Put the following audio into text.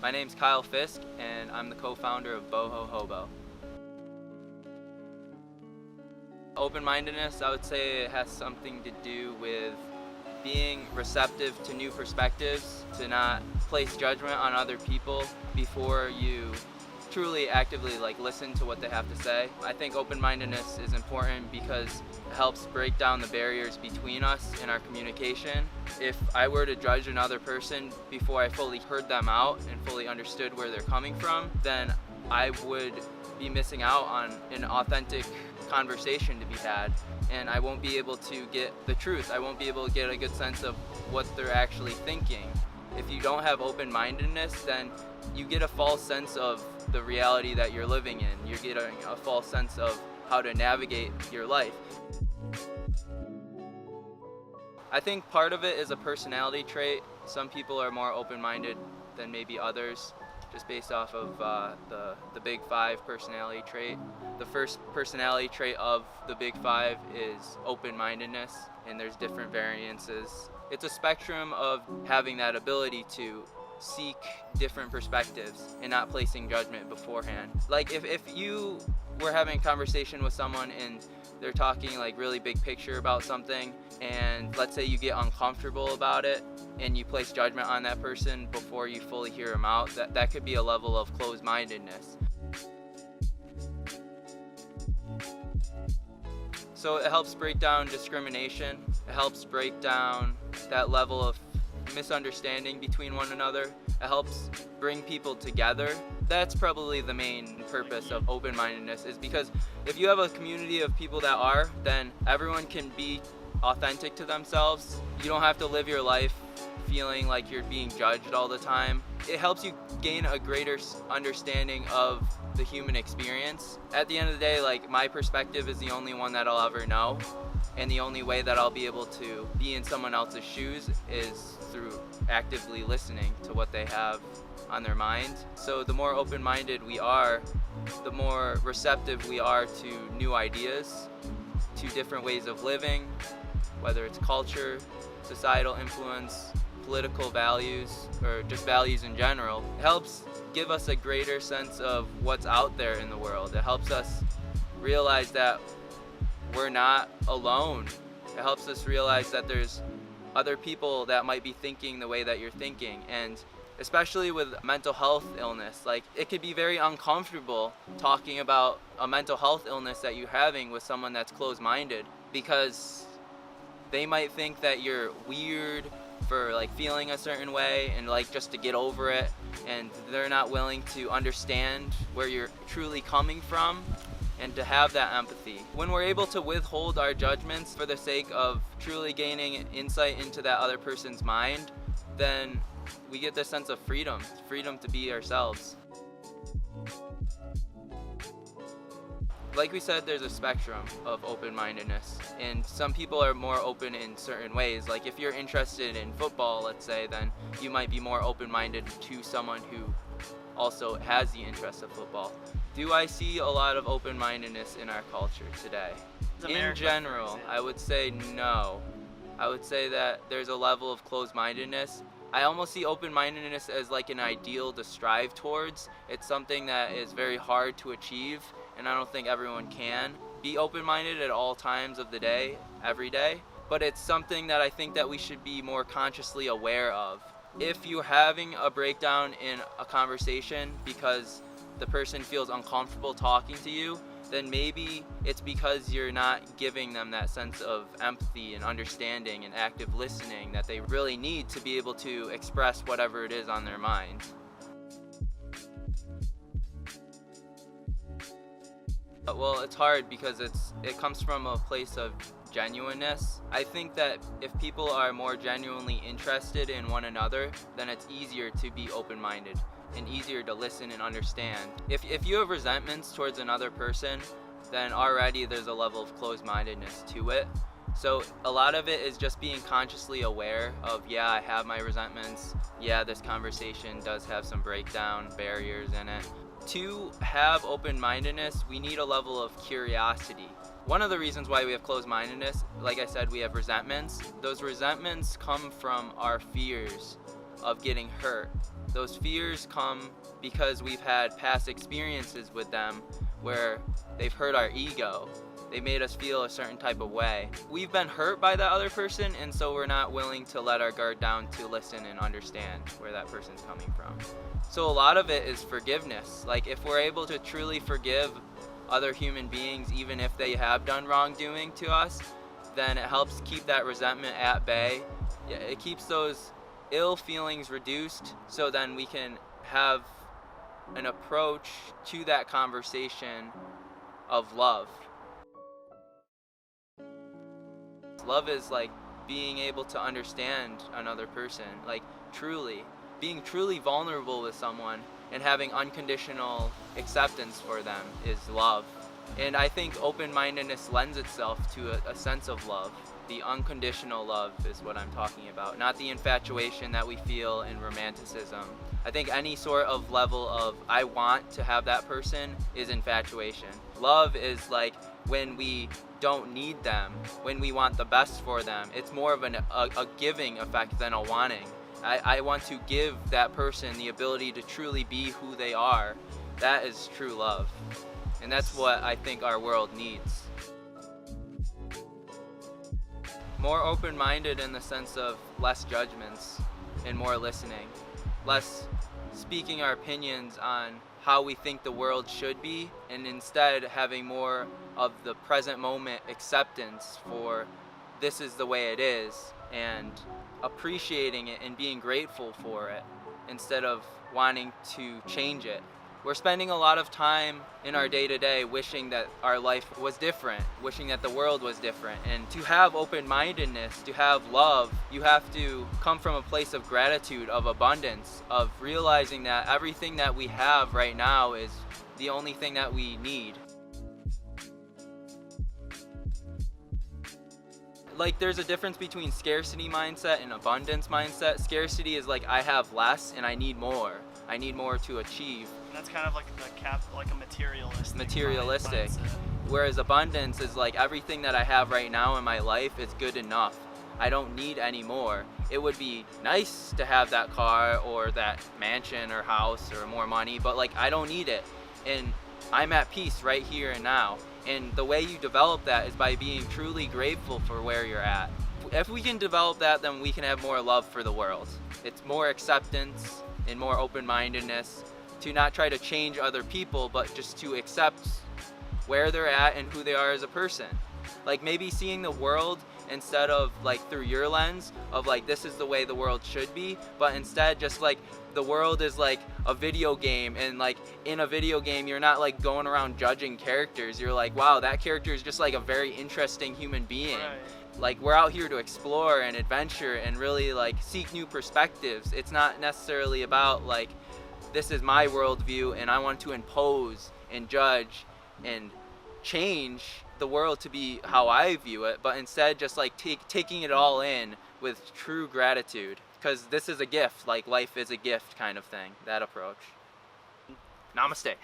My name's Kyle Fisk, and I'm the co-founder of Boho Hobo. Open-mindedness, I would say it has something to do with being receptive to new perspectives, to not place judgment on other people before you truly actively listen to what they have to say. I think open-mindedness is important because it helps break down the barriers between us in our communication. If I were to judge another person before I fully heard them out and fully understood where they're coming from, then I would be missing out on an authentic conversation to be had, and I won't be able to get the truth. I won't be able to get a good sense of what they're actually thinking. If you don't have open-mindedness, then you get a false sense of the reality that you're living in. You're getting a false sense of how to navigate your life. I think part of it is a personality trait. Some people are more open-minded than maybe others, just based off of the Big Five personality trait. The first personality trait of the Big Five is open-mindedness, and there's different variances. It's a spectrum of having that ability to seek different perspectives and not placing judgment beforehand. Like if you were having a conversation with someone and they're talking really big picture about something, and let's say you get uncomfortable about it and you place judgment on that person before you fully hear them out, that could be a level of closed-mindedness. So it helps break down discrimination. It helps break down that level of misunderstanding between one another. It helps bring people together. That's probably the main purpose of open-mindedness, is because if you have a community of people that are, then everyone can be authentic to themselves. You don't have to live your life feeling like you're being judged all the time. It helps you gain a greater understanding of the human experience. At the end of the day, my perspective is the only one that I'll ever know, and the only way that I'll be able to be in someone else's shoes is through actively listening to what they have on their mind. So the more open-minded we are, the more receptive we are to new ideas, to different ways of living, whether it's culture, societal influence, political values, or just values in general. It helps give us a greater sense of what's out there in the world. It helps us realize that we're not alone. It helps us realize that there's other people that might be thinking the way that you're thinking. And especially with mental health illness, it could be very uncomfortable talking about a mental health illness that you're having with someone that's closed-minded, because they might think that you're weird for feeling a certain way and just to get over it, and they're not willing to understand where you're truly coming from and to have that empathy. When we're able to withhold our judgments for the sake of truly gaining insight into that other person's mind, then we get this sense of freedom to be ourselves. Like we said, there's a spectrum of open-mindedness, and some people are more open in certain ways. Like if you're interested in football, let's say, then you might be more open-minded to someone who also has the interest of football. Do I see a lot of open-mindedness in our culture today? In general, I would say no. I would say that there's a level of closed-mindedness. I almost see open-mindedness as an ideal to strive towards. It's something that is very hard to achieve, and I don't think everyone can be open-minded at all times of the day, every day. But it's something that I think that we should be more consciously aware of. If you're having a breakdown in a conversation because the person feels uncomfortable talking to you, then maybe it's because you're not giving them that sense of empathy and understanding and active listening that they really need to be able to express whatever it is on their mind. Well, it's hard because it comes from a place of genuineness. I think that if people are more genuinely interested in one another, then it's easier to be open-minded and easier to listen and understand. If you have resentments towards another person, then already there's a level of closed-mindedness to it. So a lot of it is just being consciously aware of, yeah, I have my resentments. Yeah, this conversation does have some breakdown barriers in it. To have open-mindedness, we need a level of curiosity. One of the reasons why we have closed-mindedness, like I said, we have resentments. Those resentments come from our fears of getting hurt. Those fears come because we've had past experiences with them where they've hurt our ego. They made us feel a certain type of way. We've been hurt by that other person, and so we're not willing to let our guard down to listen and understand where that person's coming from. So a lot of it is forgiveness. Like, if we're able to truly forgive other human beings, even if they have done wrongdoing to us, then it helps keep that resentment at bay. It keeps those ill feelings reduced, so then we can have an approach to that conversation of love. Love is like being able to understand another person, like truly, being truly vulnerable with someone and having unconditional acceptance for them is love. And I think open-mindedness lends itself to a sense of love. The unconditional love is what I'm talking about, not the infatuation that we feel in romanticism. I think any sort of level of I want to have that person is infatuation. Love is like when we don't need them, when we want the best for them. It's more of a giving effect than a wanting. I want to give that person the ability to truly be who they are. That is true love. And that's what I think our world needs. More open-minded in the sense of less judgments and more listening. Less speaking our opinions on how we think the world should be, and instead having more of the present moment acceptance for this is the way it is, and appreciating it and being grateful for it instead of wanting to change it. We're spending a lot of time in our day-to-day wishing that our life was different, wishing that the world was different. And to have open-mindedness, to have love, you have to come from a place of gratitude, of abundance, of realizing that everything that we have right now is the only thing that we need. Like, there's a difference between scarcity mindset and abundance mindset. Scarcity is like, I have less and I need more. I need more to achieve. And that's kind of like like a materialistic. mindset. Whereas abundance is like, everything that I have right now in my life is good enough. I don't need any more. It would be nice to have that car or that mansion or house or more money, but like, I don't need it. And I'm at peace right here and now. And the way you develop that is by being truly grateful for where you're at. If we can develop that, then we can have more love for the world. It's more acceptance and more open-mindedness to not try to change other people, but just to accept where they're at and who they are as a person. Like, maybe seeing the world instead of like through your lens of like, this is the way the world should be, but instead just like, the world is like a video game, and like in a video game you're not like going around judging characters. You're like, wow, that character is just like a very interesting human being. Right. Like, we're out here to explore and adventure and really like seek new perspectives. It's not necessarily about like, this is my worldview and I want to impose and judge and change the world to be how I view it, but instead just like taking it all in with true gratitude, because this is a gift, like life is a gift kind of thing, that approach. Namaste.